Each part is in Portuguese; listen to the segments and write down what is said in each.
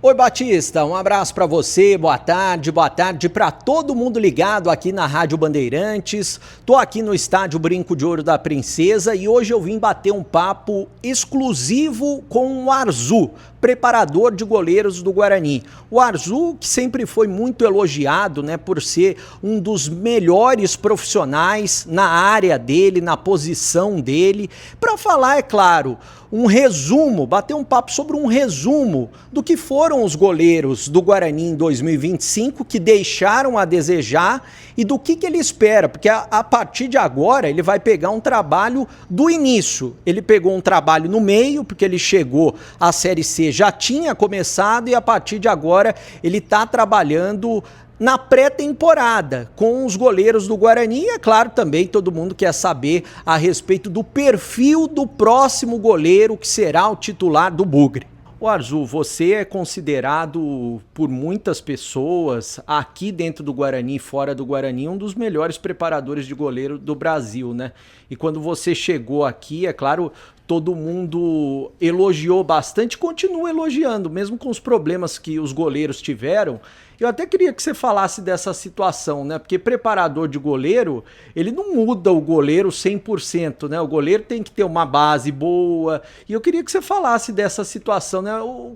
Oi Batista, um abraço para você, boa tarde para todo mundo ligado aqui na Rádio Bandeirantes. Tô aqui no estádio Brinco de Ouro da Princesa e hoje eu vim bater um papo exclusivo com o Arzu, preparador de goleiros do Guarani. O Arzu, que sempre foi muito elogiado, né, por ser um dos melhores profissionais na área dele, na posição dele. Para falar, é claro, um resumo, bater um papo sobre um resumo do que foram os goleiros do Guarani em 2025, que deixaram a desejar e do que ele espera, porque a partir de agora ele vai pegar um trabalho do início. Ele pegou um trabalho no meio, porque ele chegou à Série C, já tinha começado e a partir de agora ele está trabalhando na pré-temporada com os goleiros do Guarani. E é claro, também todo mundo quer saber a respeito do perfil do próximo goleiro que será o titular do Bugre. O Arzu, você é considerado por muitas pessoas aqui dentro do Guarani e fora do Guarani um dos melhores preparadores de goleiro do Brasil, né? E quando você chegou aqui, é claro, todo mundo elogiou bastante, continua elogiando, mesmo com os problemas que os goleiros tiveram. Eu até queria que você falasse dessa situação, né? Porque preparador de goleiro, ele não muda o goleiro 100%, né? O goleiro tem que ter uma base boa. E eu queria que você falasse dessa situação, né?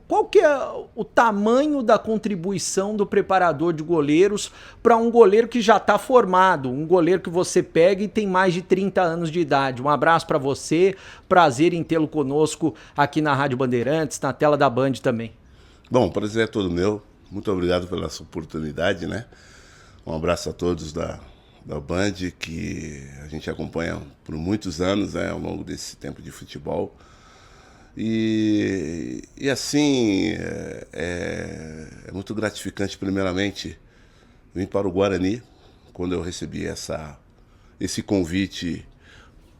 Qual que é o tamanho da contribuição do preparador de goleiros para um goleiro que já está formado, um goleiro que você pega e tem mais de 30 anos de idade? Um abraço para você, prazer em tê-lo conosco aqui na Rádio Bandeirantes, na tela da Band também. Bom, o prazer é todo meu. Muito obrigado pela sua oportunidade, né? Um abraço a todos da Band, que a gente acompanha por muitos anos, né, ao longo desse tempo de futebol. E assim, é muito gratificante, primeiramente, vir para o Guarani. Quando eu recebi esse convite,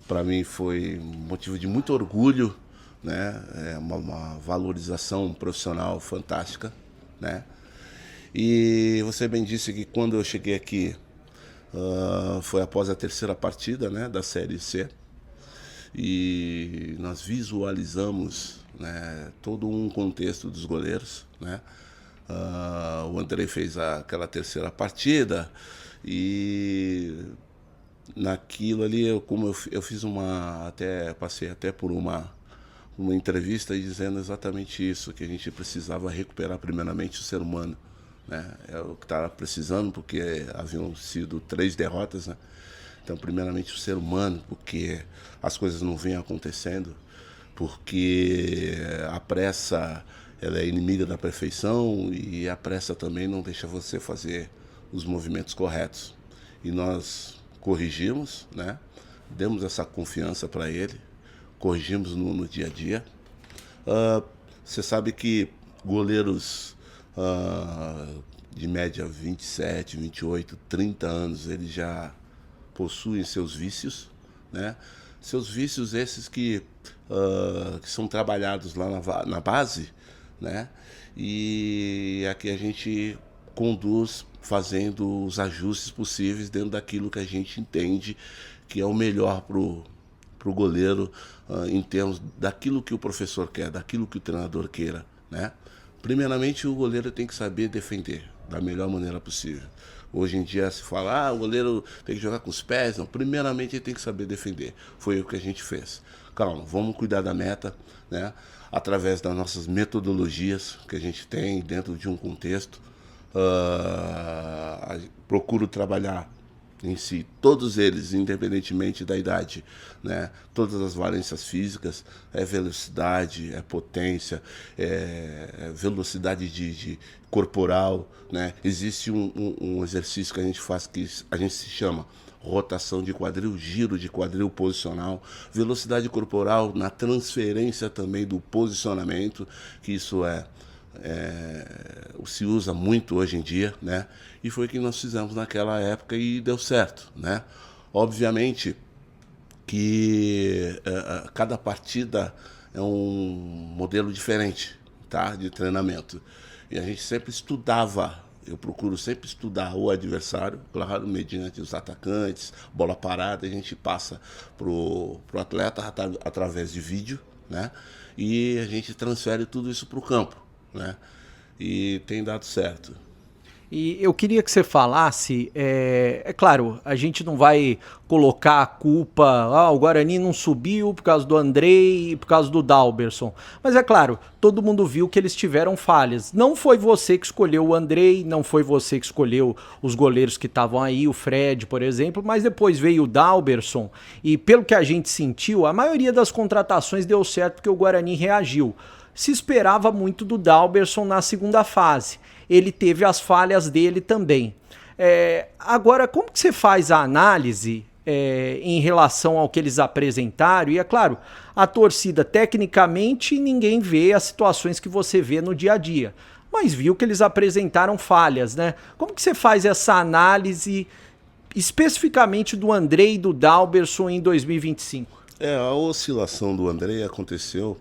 para mim foi motivo de muito orgulho, né? É uma valorização profissional fantástica, né? E você bem disse que quando eu cheguei aqui, foi após a terceira partida, né, da Série C, e nós visualizamos, né, todo um contexto dos goleiros, né? O Andrei fez aquela terceira partida e naquilo ali, eu fiz passei até por uma entrevista dizendo exatamente isso, que a gente precisava recuperar primeiramente o ser humano, né? É o que estava precisando, porque haviam sido 3 derrotas, né? Então, primeiramente o ser humano, porque as coisas não vinham acontecendo, porque a pressa, ela é inimiga da perfeição e a pressa também não deixa você fazer os movimentos corretos. E nós corrigimos, né? Demos essa confiança para ele, corrigimos no dia a dia. Você sabe que goleiros de média 27, 28, 30 anos, eles já possuem seus vícios, né? Seus vícios esses que são trabalhados lá na base, né? E aqui a gente conduz fazendo os ajustes possíveis dentro daquilo que a gente entende que é o melhor pro goleiro, em termos daquilo que o professor quer, daquilo que o treinador queira, né? Primeiramente, o goleiro tem que saber defender da melhor maneira possível. Hoje em dia se fala, o goleiro tem que jogar com os pés. Não, primeiramente ele tem que saber defender. Foi o que a gente fez. Calma, vamos cuidar da meta, né? Através das nossas metodologias que a gente tem dentro de um contexto. Procuro trabalhar em si, todos eles, independentemente da idade, né? Todas as valências físicas, velocidade, potência, velocidade de corporal, né? Existe um exercício que a gente faz que a gente se chama rotação de quadril, giro de quadril posicional, velocidade corporal na transferência também do posicionamento, que isso se usa muito hoje em dia, né? E foi o que nós fizemos naquela época e deu certo, né? Obviamente que cada partida é um modelo diferente, tá? De treinamento. E a gente sempre estudava, eu procuro sempre estudar o adversário, claro, mediante os atacantes, bola parada, a gente passa pro atleta através de vídeo, né? E a gente transfere tudo isso para o campo, né? e tem dado certo. E eu queria que você falasse, é claro, a gente não vai colocar a culpa, o Guarani não subiu por causa do Andrei e por causa do Dalberson, mas é claro, todo mundo viu que eles tiveram falhas. Não foi você que escolheu o Andrei, não foi você que escolheu os goleiros que estavam aí, o Fred, por exemplo, mas depois veio o Dalberson e pelo que a gente sentiu, a maioria das contratações deu certo porque o Guarani reagiu. Se esperava muito do Dalberson na segunda fase. Ele teve as falhas dele também. Agora, como que você faz a análise em relação ao que eles apresentaram? E é claro, a torcida, tecnicamente, ninguém vê as situações que você vê no dia a dia, mas viu que eles apresentaram falhas, né? Como que você faz essa análise especificamente do Andrei e do Dalberson em 2025? A oscilação do Andrei aconteceu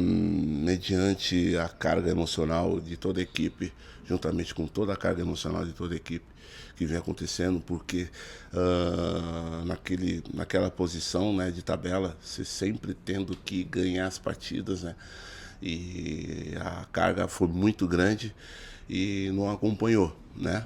mediante a carga emocional de toda a equipe, juntamente com toda a carga emocional de toda a equipe que vem acontecendo, porque naquela posição, né, de tabela, você sempre tendo que ganhar as partidas, né, e a carga foi muito grande e não acompanhou, né.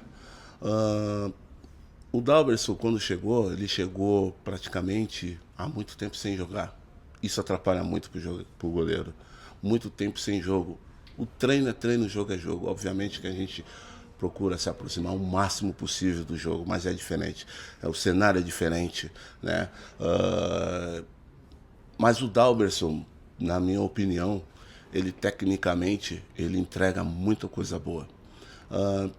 O Dalberson, quando chegou, ele chegou praticamente há muito tempo sem jogar. Isso atrapalha muito pro goleiro. Muito tempo sem jogo. O treino é treino, o jogo é jogo. Obviamente que a gente procura se aproximar o máximo possível do jogo, mas é diferente. O cenário é diferente, né? Mas o Dalberson, na minha opinião, ele tecnicamente, ele entrega muita coisa boa.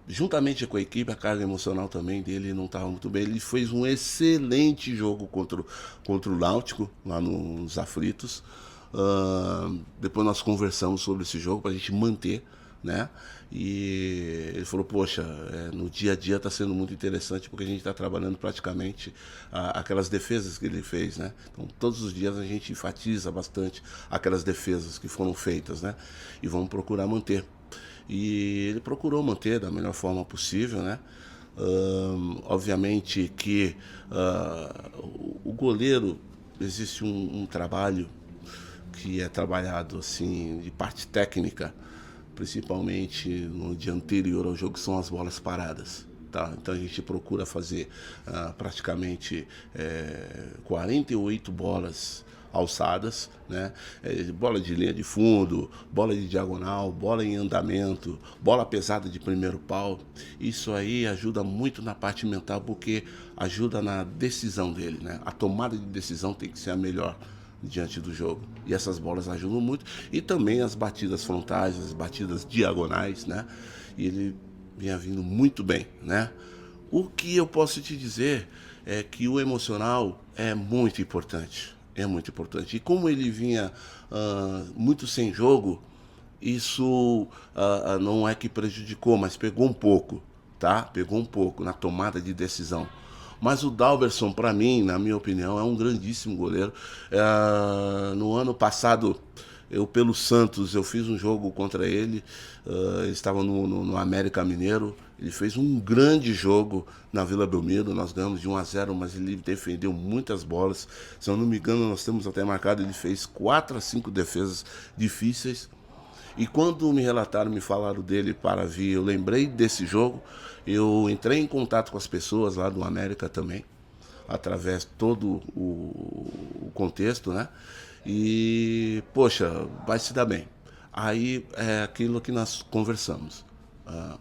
Juntamente com a equipe, a carga emocional também dele não estava muito bem. Ele fez um excelente jogo contra o Náutico, lá nos Aflitos. Depois nós conversamos sobre esse jogo para a gente manter, né? E ele falou, poxa, no dia a dia está sendo muito interessante porque a gente está trabalhando praticamente aquelas defesas que ele fez, né? Então todos os dias a gente enfatiza bastante aquelas defesas que foram feitas, né? E vamos procurar manter. E ele procurou manter da melhor forma possível, né? Obviamente que o goleiro, existe um trabalho que é trabalhado assim de parte técnica, principalmente no dia anterior ao jogo, que são as bolas paradas. Tá? Então a gente procura fazer praticamente 48 bolas alçadas, né? Bola de linha de fundo, bola de diagonal, bola em andamento, bola pesada de primeiro pau. Isso aí ajuda muito na parte mental, porque ajuda na decisão dele, né? A tomada de decisão tem que ser a melhor diante do jogo. E essas bolas ajudam muito. E também as batidas frontais, as batidas diagonais, né? E ele vinha vindo muito bem, né? O que eu posso te dizer é que o emocional é muito importante. É muito importante. E como ele vinha muito sem jogo, isso não é que prejudicou, mas pegou um pouco, tá? Pegou um pouco na tomada de decisão. Mas o Dalberson, para mim, na minha opinião, é um grandíssimo goleiro. No ano passado, pelo Santos, eu fiz um jogo contra ele. Ele estava no América Mineiro. Ele fez um grande jogo na Vila Belmiro. Nós ganhamos de 1-0, mas ele defendeu muitas bolas. Se eu não me engano, nós temos até marcado, ele fez 4 a 5 defesas difíceis. E quando me relataram, me falaram dele para vir, eu lembrei desse jogo. Eu entrei em contato com as pessoas lá do América também, através de todo o contexto, né? E, poxa, vai se dar bem. Aí é aquilo que nós conversamos.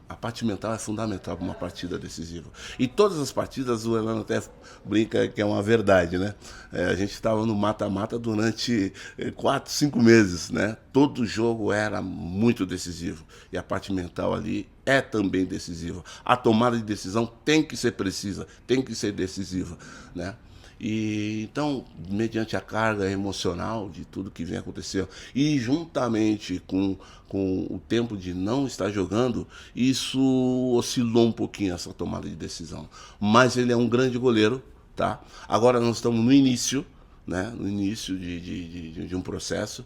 A parte mental é fundamental para uma partida decisiva. E todas as partidas, o Elano até brinca que é uma verdade, né? A gente estava no mata-mata durante 4, 5 meses, né? Todo jogo era muito decisivo. E a parte mental ali é também decisiva. A tomada de decisão tem que ser precisa, tem que ser decisiva, né? E então, mediante a carga emocional de tudo que vem acontecendo e juntamente com o tempo de não estar jogando, isso oscilou um pouquinho essa tomada de decisão. Mas ele é um grande goleiro, tá? Agora nós estamos no início, né? No início de um processo.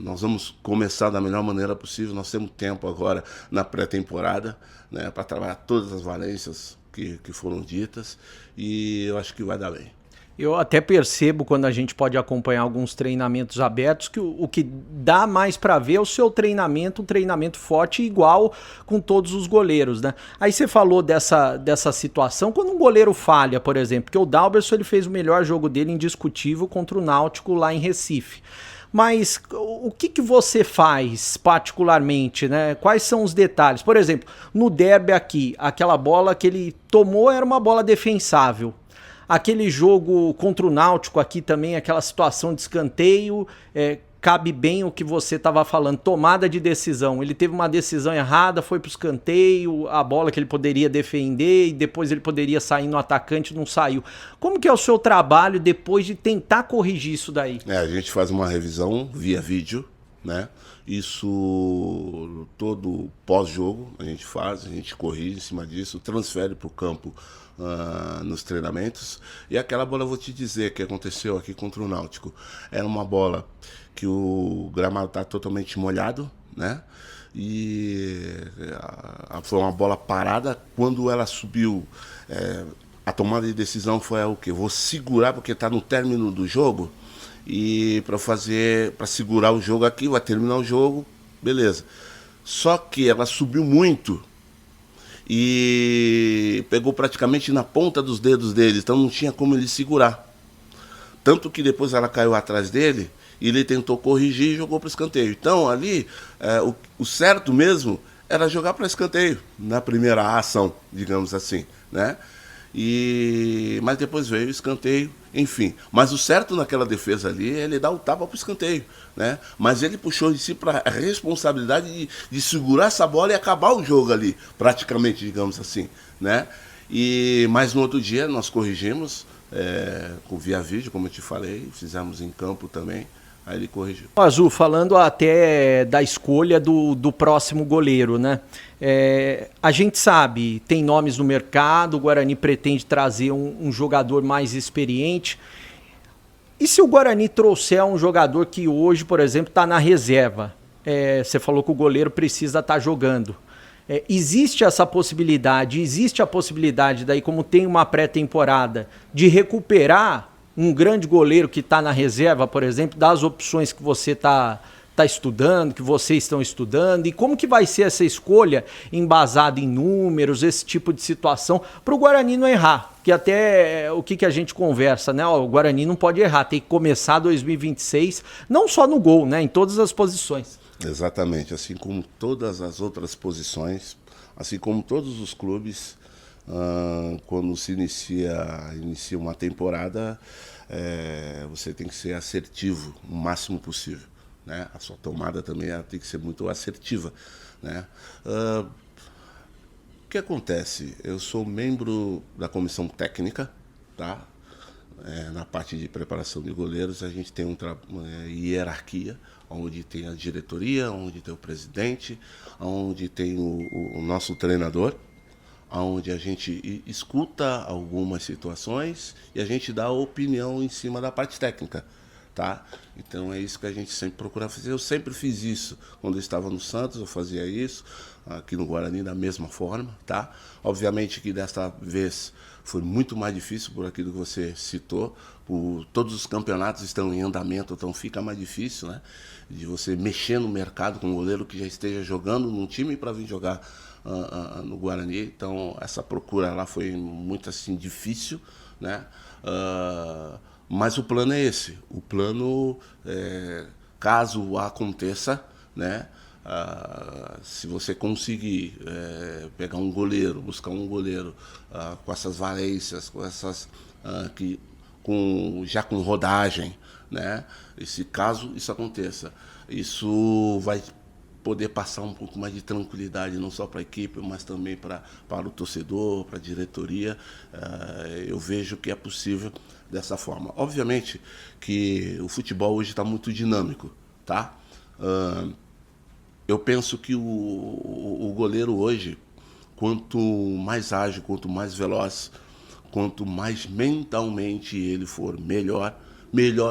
Nós vamos começar da melhor maneira possível. Nós temos tempo agora na pré-temporada, né, para trabalhar todas as valências que foram ditas, e eu acho que vai dar bem. Eu até percebo quando a gente pode acompanhar alguns treinamentos abertos que o que dá mais para ver é o seu treinamento, um treinamento forte igual com todos os goleiros, né? Aí você falou dessa situação, quando um goleiro falha, por exemplo, porque o Dalberson ele fez o melhor jogo dele indiscutível contra o Náutico lá em Recife. Mas o que você faz particularmente, né? Quais são os detalhes? Por exemplo, no derby aqui, aquela bola que ele tomou era uma bola defensável. Aquele jogo contra o Náutico aqui também, aquela situação de escanteio, cabe bem o que você estava falando, tomada de decisão. Ele teve uma decisão errada, foi para o escanteio, a bola que ele poderia defender e depois ele poderia sair no atacante, não saiu. Como que é o seu trabalho depois de tentar corrigir isso daí? A gente faz uma revisão via vídeo, né? Isso todo pós-jogo a gente corrige em cima disso, transfere para o campo nos treinamentos. E aquela bola, eu vou te dizer, que aconteceu aqui contra o Náutico. Era uma bola que o gramado está totalmente molhado, né? E foi uma bola parada. Quando ela subiu, a tomada de decisão foi o quê? Vou segurar porque está no término do jogo. E para segurar o jogo aqui, vai terminar o jogo, beleza. Só que ela subiu muito e pegou praticamente na ponta dos dedos dele, então não tinha como ele segurar. Tanto que depois ela caiu atrás dele e ele tentou corrigir e jogou para o escanteio. Então ali, o certo mesmo era jogar para escanteio, na primeira ação, digamos assim, né? Mas depois veio o escanteio, enfim. Mas o certo naquela defesa ali é ele dar o tapa para o escanteio, né? Mas ele puxou em si para a responsabilidade de segurar essa bola e acabar o jogo ali, praticamente, digamos assim, né? Mas no outro dia nós corrigimos, via vídeo, como eu te falei, fizemos em campo também. Aí ele corrigiu. Azul, falando até da escolha do próximo goleiro, né? A gente sabe, tem nomes no mercado, o Guarani pretende trazer um jogador mais experiente. E se o Guarani trouxer um jogador que hoje, por exemplo, está na reserva? Você falou que o goleiro precisa estar jogando. Existe essa possibilidade, existe a possibilidade daí, como tem uma pré-temporada, de recuperar um grande goleiro que está na reserva, por exemplo, das opções que você está estudando, que vocês estão estudando, e como que vai ser essa escolha embasada em números, esse tipo de situação, para o Guarani não errar, que até o que a gente conversa, né? O Guarani não pode errar, tem que começar 2026, não só no gol, né? Em todas as posições. Exatamente, assim como todas as outras posições, assim como todos os clubes, quando se inicia uma temporada, você tem que ser assertivo o máximo possível, né? A sua tomada também tem que ser muito assertiva, né? O que acontece? Eu sou membro da comissão técnica, tá? Na parte de preparação de goleiros, a gente tem uma hierarquia, onde tem a diretoria, onde tem o presidente, onde tem o nosso treinador, onde a gente escuta algumas situações e a gente dá opinião em cima da parte técnica, tá? Então é isso que a gente sempre procura fazer. Eu sempre fiz isso. Quando eu estava no Santos, eu fazia isso. Aqui no Guarani, da mesma forma, tá? Obviamente que desta vez foi muito mais difícil por aquilo que você citou. Todos os campeonatos estão em andamento, então fica mais difícil, né? De você mexer no mercado com um goleiro que já esteja jogando num time para vir jogar no Guarani. Então essa procura lá foi muito assim difícil, né? Mas o plano é esse. O plano, caso aconteça, né? Se você conseguir pegar um goleiro, buscar um goleiro com essas valências, com essas já com rodagem, né? Caso isso aconteça, isso vai poder passar um pouco mais de tranquilidade, não só para a equipe, mas também para o torcedor, para a diretoria. Eu vejo que é possível dessa forma. Obviamente que o futebol hoje está muito dinâmico, tá? Eu penso que o goleiro hoje, quanto mais ágil, quanto mais veloz, quanto mais mentalmente ele for melhor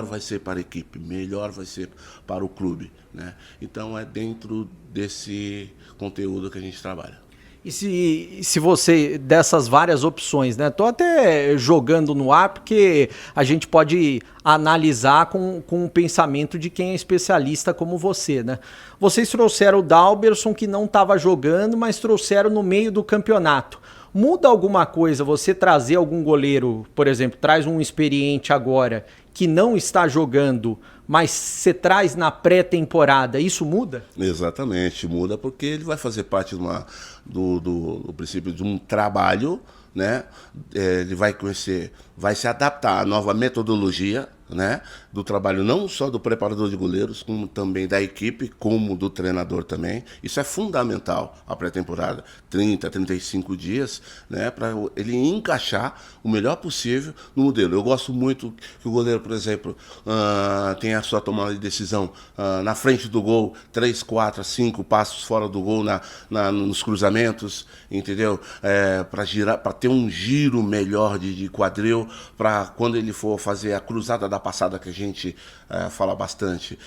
vai ser para a equipe, melhor vai ser para o clube, né? Então é dentro desse conteúdo que a gente trabalha. E se você, dessas várias opções, né? Tô até jogando no ar porque a gente pode analisar com o pensamento de quem é especialista como você, né? Vocês trouxeram o Dalberson, que não estava jogando, mas trouxeram no meio do campeonato. Muda alguma coisa você trazer algum goleiro, por exemplo, traz um experiente agora que não está jogando, mas você traz na pré-temporada, isso muda? Exatamente, muda porque ele vai fazer parte do princípio de um trabalho, né? Ele vai conhecer, vai se adaptar à nova metodologia, né? Do trabalho não só do preparador de goleiros, como também da equipe, como do treinador também. Isso é fundamental, a pré-temporada, 30, 35 dias, né? Para ele encaixar o melhor possível no modelo. Eu gosto muito que o goleiro, por exemplo, tenha a sua tomada de decisão na frente do gol, 3, 4, 5 passos fora do gol nos cruzamentos, entendeu? Para girar, para ter um giro melhor de quadril, para quando ele for fazer a cruzada da passada, que a gente fala bastante,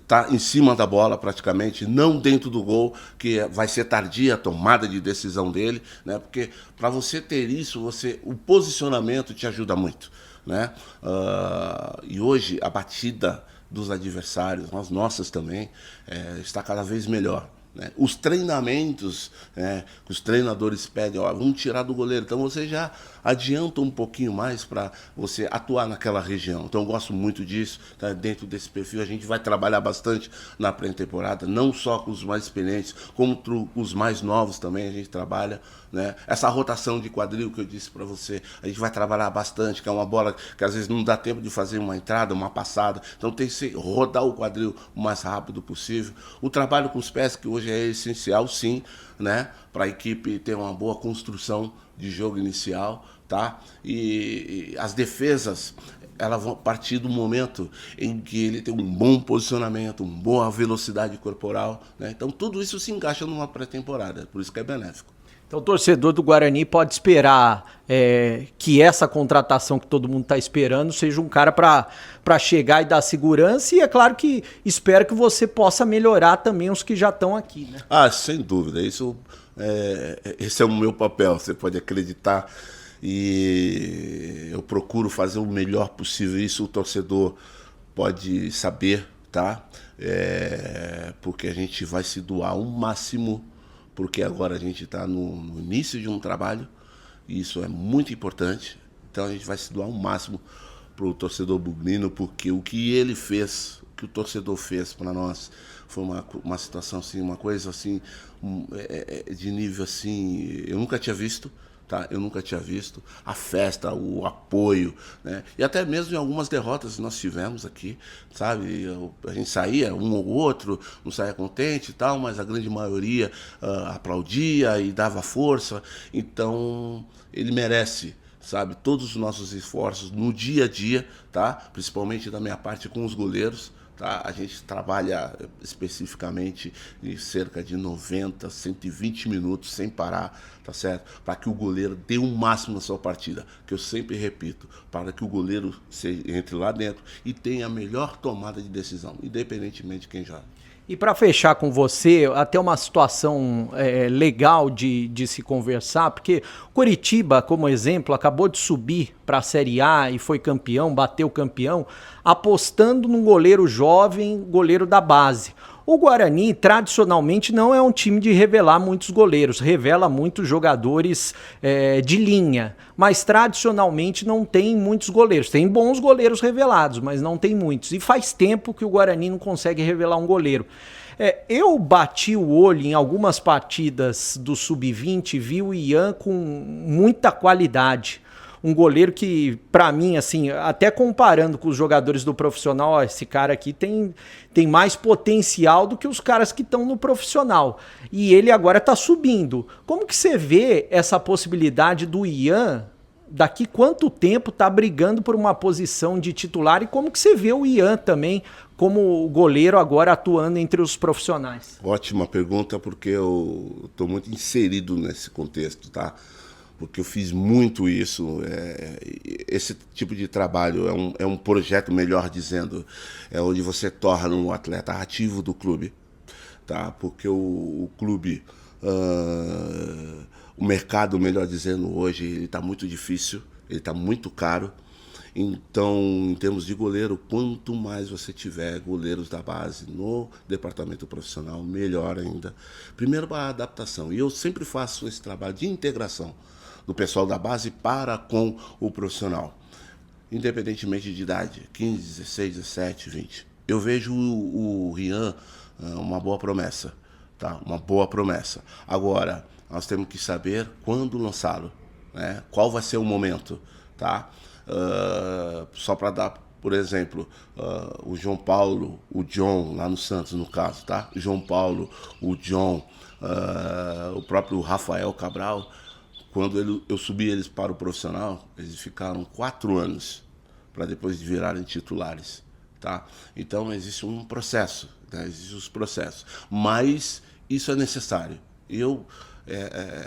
tá em cima da bola praticamente, não dentro do gol, que vai ser tardia a tomada de decisão dele, né? Porque para você ter isso, o posicionamento te ajuda muito, né? E hoje a batida dos adversários, as nossas também, está cada vez melhor. Né? Os treinamentos, né, que os treinadores pedem, vamos tirar do goleiro, então você já adianta um pouquinho mais para você atuar naquela região. Então eu gosto muito disso, tá? Dentro desse perfil a gente vai trabalhar bastante na pré-temporada, não só com os mais experientes, como com os mais novos também a gente trabalha, né? Essa rotação de quadril que eu disse para você, a gente vai trabalhar bastante, que é uma bola que às vezes não dá tempo de fazer uma entrada, uma passada, então tem que rodar o quadril o mais rápido possível. O trabalho com os pés, que hoje é essencial, sim, né? Para a equipe ter uma boa construção de jogo inicial, tá? E as defesas, elas vão partir do momento em que ele tem um bom posicionamento, uma boa velocidade corporal, né? Então tudo isso se encaixa numa pré-temporada, por isso que é benéfico. Então o torcedor do Guarani pode esperar que essa contratação que todo mundo está esperando seja um cara para chegar e dar segurança, e é claro que espero que você possa melhorar também os que já estão aqui, né? Sem dúvida, esse é o meu papel, você pode acreditar, e eu procuro fazer o melhor possível, isso o torcedor pode saber, tá? Porque a gente vai se doar ao máximo, porque agora a gente está no início de um trabalho, e isso é muito importante, então a gente vai se doar ao máximo para o torcedor bugnino, porque o que ele fez, o que o torcedor fez para nós, foi uma situação assim, uma coisa assim, de nível assim, eu nunca tinha visto. Tá? Eu nunca tinha visto a festa, o apoio, né? E até mesmo em algumas derrotas que nós tivemos aqui, sabe? A gente saía, um ou outro, não saía contente e tal, mas a grande maioria aplaudia e dava força. Então, ele merece, sabe, todos os nossos esforços no dia a dia, tá? Principalmente da minha parte com os goleiros. Tá? A gente trabalha especificamente de cerca de 90, 120 minutos sem parar, tá certo? Para que o goleiro dê o máximo na sua partida, que eu sempre repito, para que o goleiro entre lá dentro e tenha a melhor tomada de decisão, independentemente de quem joga. E para fechar com você, até uma situação legal de se conversar, porque Coritiba, como exemplo, acabou de subir para a Série A e foi campeão, bateu campeão, apostando num goleiro jovem, goleiro da base. O Guarani, tradicionalmente, não é um time de revelar muitos goleiros, revela muitos jogadores de linha, mas tradicionalmente não tem muitos goleiros. Tem bons goleiros revelados, mas não tem muitos. E faz tempo que o Guarani não consegue revelar um goleiro. Eu bati o olho em algumas partidas do Sub-20 e vi o Ian com muita qualidade. Um goleiro que, pra mim, assim, até comparando com os jogadores do profissional, ó, esse cara aqui tem mais potencial do que os caras que estão no profissional. E ele agora tá subindo. Como que você vê essa possibilidade do Ian, daqui quanto tempo, tá brigando por uma posição de titular? E como que você vê o Ian também como goleiro agora atuando entre os profissionais? Ótima pergunta, porque eu tô muito inserido nesse contexto, tá? Porque eu fiz muito isso, esse tipo de trabalho é um projeto, melhor dizendo, onde você torna um atleta ativo do clube, tá? Porque o clube O mercado, melhor dizendo, hoje ele está muito difícil, ele está muito caro. Então, em termos de goleiro, quanto mais você tiver goleiros da base no departamento profissional, melhor ainda. Primeiro, para a adaptação. E eu sempre faço esse trabalho de integração do pessoal da base para com o profissional, independentemente de idade, 15, 16, 17, 20. Eu vejo o Rian uma boa promessa, tá? Uma boa promessa. Agora, nós temos que saber quando lançá-lo, né? Qual vai ser o momento, tá? Só para dar, por exemplo, o João Paulo, o John, lá no Santos, no caso, tá? O João Paulo, o John, o próprio Rafael Cabral, quando eu subi eles para o profissional, eles ficaram 4 anos para depois de virarem titulares, tá? Então existe um processo, né? Existem os processos, mas isso é necessário. Eu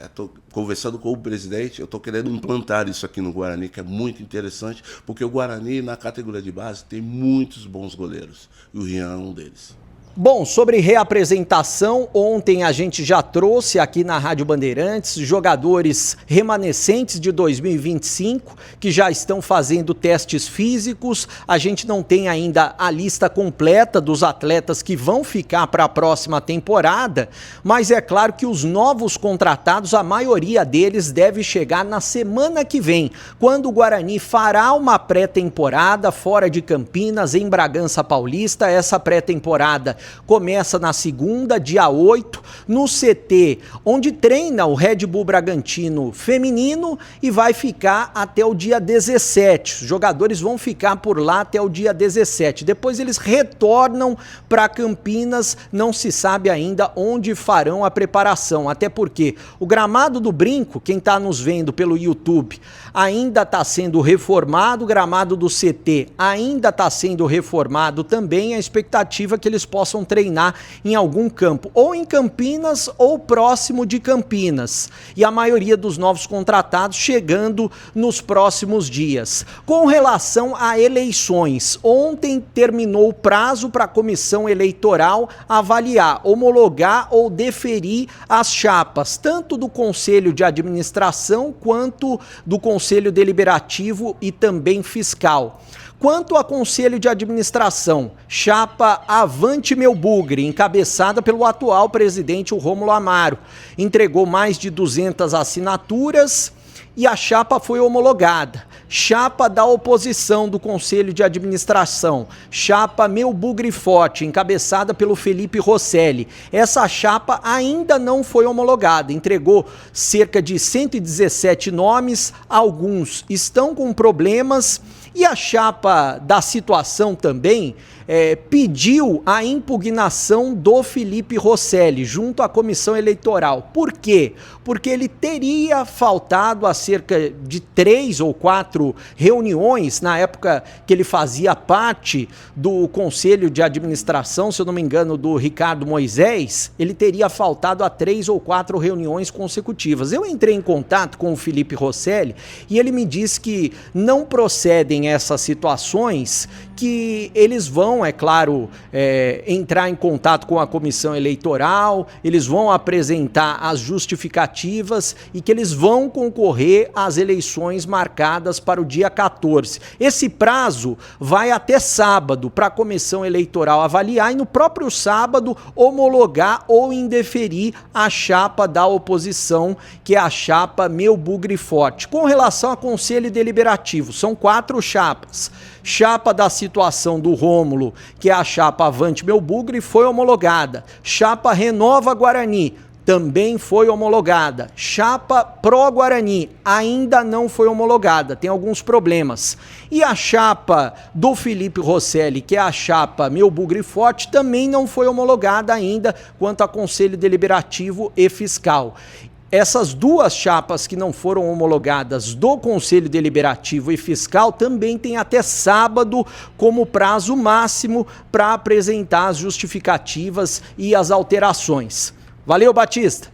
estou conversando com o presidente, eu estou querendo implantar isso aqui no Guarani, que é muito interessante, porque o Guarani, na categoria de base, tem muitos bons goleiros, e o Rian é um deles. Bom, sobre reapresentação, ontem a gente já trouxe aqui na Rádio Bandeirantes jogadores remanescentes de 2025 que já estão fazendo testes físicos. A gente não tem ainda a lista completa dos atletas que vão ficar para a próxima temporada, mas é claro que os novos contratados, a maioria deles deve chegar na semana que vem, quando o Guarani fará uma pré-temporada fora de Campinas, em Bragança Paulista. Essa pré-temporada começa na segunda, dia 8, no CT, onde treina o Red Bull Bragantino feminino, e vai ficar até o dia 17. Os jogadores vão ficar por lá até o dia 17. Depois eles retornam para Campinas, não se sabe ainda onde farão a preparação, até porque o gramado do Brinco, quem está nos vendo pelo YouTube, ainda está sendo reformado, o gramado do CT ainda está sendo reformado também. A expectativa é que eles possam treinar em algum campo, ou em Campinas ou próximo de Campinas, e a maioria dos novos contratados chegando nos próximos dias. Com relação a eleições, ontem terminou o prazo para a comissão eleitoral avaliar, homologar ou deferir as chapas, tanto do Conselho de Administração quanto do Conselho Deliberativo e também fiscal. Quanto a Conselho de Administração, chapa Avante Meu Bugre, encabeçada pelo atual presidente, o Rômulo Amaro, entregou mais de 200 assinaturas e a chapa foi homologada. Chapa da oposição do Conselho de Administração, chapa Meu Bugre Forte, encabeçada pelo Felipe Rosselli. Essa chapa ainda não foi homologada, entregou cerca de 117 nomes, alguns estão com problemas. E a chapa da situação também pediu a impugnação do Felipe Rosselli junto à comissão eleitoral. Por quê? Porque ele teria faltado a cerca de 3 ou 4 reuniões na época que ele fazia parte do Conselho de Administração, se eu não me engano, do Ricardo Moisés. Ele teria faltado a 3 ou 4 reuniões consecutivas. Eu entrei em contato com o Felipe Rosselli e ele me disse que não procedem essas situações, que eles vão, é claro, entrar em contato com a comissão eleitoral, eles vão apresentar as justificativas e que eles vão concorrer às eleições marcadas para o dia 14. Esse prazo vai até sábado para a comissão eleitoral avaliar e no próprio sábado homologar ou indeferir a chapa da oposição, que é a chapa Meu Bugre Forte. Com relação ao Conselho Deliberativo, são 4 chapas. Chapa da situação do Rômulo, que é a chapa Avante Meu Bugre, foi homologada. Chapa Renova Guarani, também foi homologada. Chapa Pro Guarani ainda não foi homologada, tem alguns problemas. E a chapa do Felipe Rosselli, que é a chapa Meu Bugre Forte, também não foi homologada ainda quanto a Conselho Deliberativo e Fiscal. Essas 2 chapas que não foram homologadas do Conselho Deliberativo e Fiscal também têm até sábado como prazo máximo para apresentar as justificativas e as alterações. Valeu, Batista!